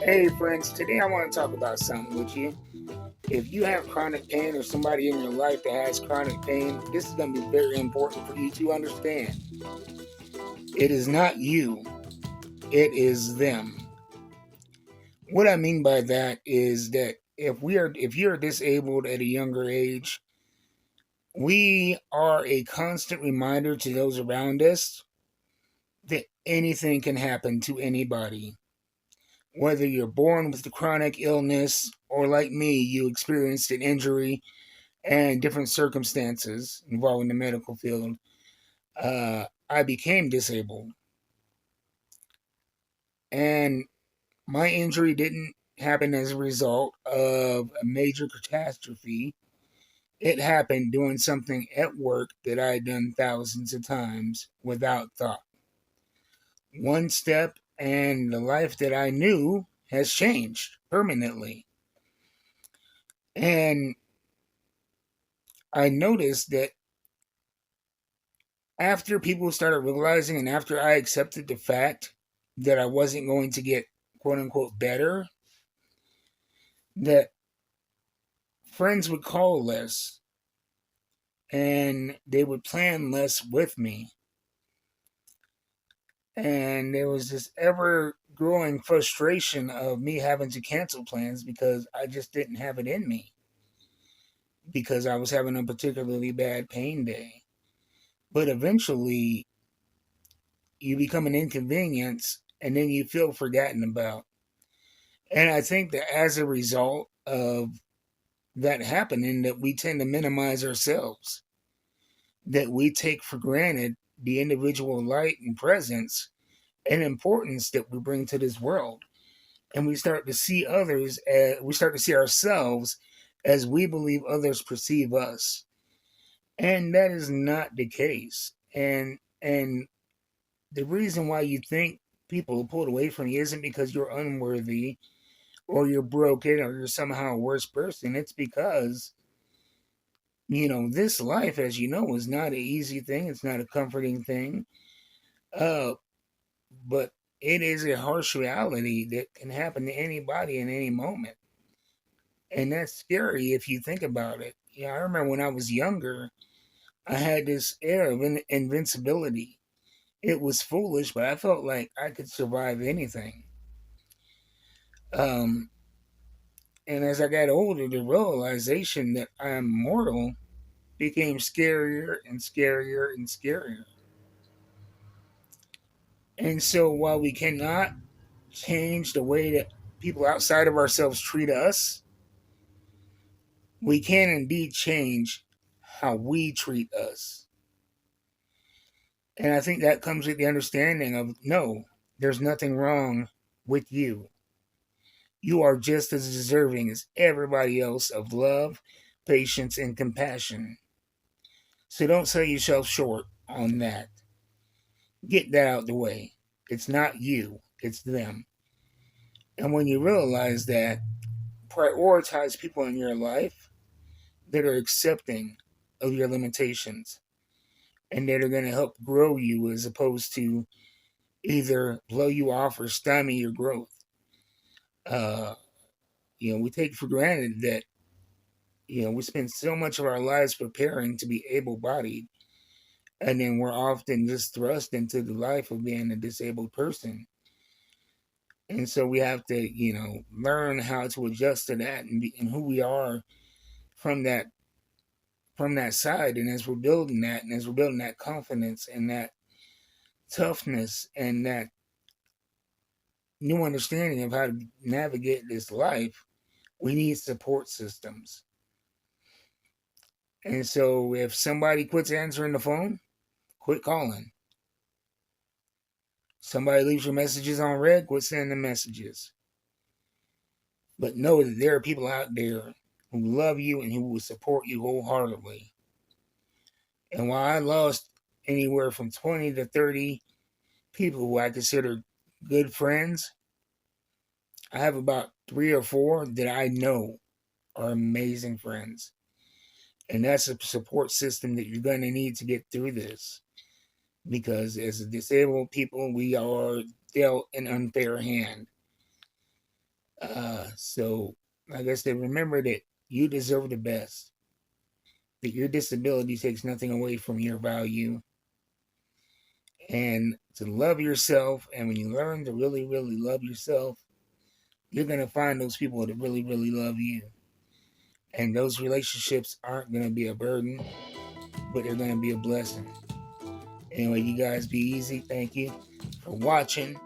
Hey friends, today I want to talk about something with you. If you have chronic pain or somebody in your life that has chronic pain, this is going to be very important for you to understand. It is not you, it is them. What I mean by that is that if you're disabled at a younger age, we are a constant reminder to those around us that anything can happen to anybody. Whether you're born with the chronic illness or like me, you experienced an injury and different circumstances involving the medical field, I became disabled. And my injury didn't happen as a result of a major catastrophe. It happened doing something at work that I had done thousands of times without thought. One step, and the life that I knew has changed permanently. And I noticed that after people started realizing and after I accepted the fact that I wasn't going to get quote unquote better, that friends would call less and they would plan less with me. And there was this ever growing frustration of me having to cancel plans because I just didn't have it in me because I was having a particularly bad pain day. But eventually, you become an inconvenience and then you feel forgotten about. And I think that as a result of that happening, that we tend to minimize ourselves, that we take for granted the individual light and presence and importance that we bring to this world. And we start to see others, we start to see ourselves as we believe others perceive us. And that is not the case. And the reason why you think people pulled away from you isn't because you're unworthy or you're broken or you're somehow a worse person. It's because, this life, as you know, is not an easy thing. It's not a comforting thing. Uh, but it is a harsh reality that can happen to anybody in any moment. And that's scary if you think about it. I remember when I was younger, I had this air of invincibility. It was foolish, but I felt like I could survive anything. Um, and as I got older, the realization that I am mortal became scarier and scarier and scarier. And so while we cannot change the way that people outside of ourselves treat us, we can indeed change how we treat us. And I think that comes with the understanding of no, there's nothing wrong with you. You are just as deserving as everybody else of love, patience, and compassion. So don't sell yourself short on that. Get that out the way. It's not you, it's them. And when you realize that, prioritize people in your life that are accepting of your limitations and that are going to help grow you as opposed to either blow you off or stymie your growth. Uh, we take for granted that, we spend so much of our lives preparing to be able bodied, and then we're often just thrust into the life of being a disabled person. And so we have to, learn how to adjust to that and who we are from that side. And as we're building that, and as we're building that confidence and that toughness and that new understanding of how to navigate this life, we need support systems. And so if somebody quits answering the phone, quit calling. Somebody leaves your messages on red, quit sending messages. But know that there are people out there who love you and who will support you wholeheartedly. And while I lost anywhere from 20 to 30 people who I consider good friends, I have about 3 or 4 that I know are amazing friends. And that's a support system that you're going to need to get through this. Because as disabled people, we are dealt an unfair hand. So, like I said, remember that you deserve the best, that your disability takes nothing away from your value, and to love yourself. And when you learn to really, really love yourself, you're going to find those people that really, really love you. And those relationships aren't going to be a burden, but they're going to be a blessing. Anyway, you guys be easy. Thank you for watching.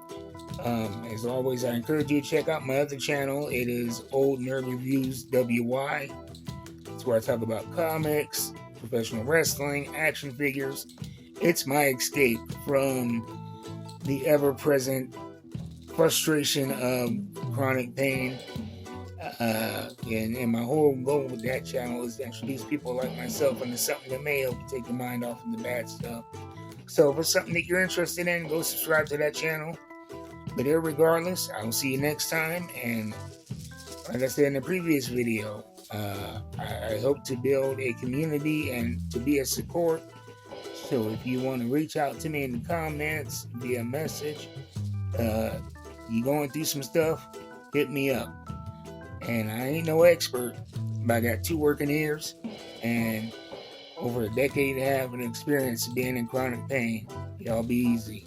As always, I encourage you to check out my other channel. It is Old Nerd Reviews WY. It's where I talk about comics, professional wrestling, action figures. It's my escape from the ever-present frustration of chronic pain. And my whole goal with that channel is to introduce people like myself into something that may help you take your mind off of the bad stuff. So if it's something that you're interested in, go subscribe to that channel. But regardless, I will see you next time. And like I said in the previous video, I hope to build a community and to be a support. So if you want to reach out to me in the comments via message, you going through some stuff, hit me up. And I ain't no expert, but I got 2 working ears and over a decade and a half of experience being in chronic pain. Y'all be easy.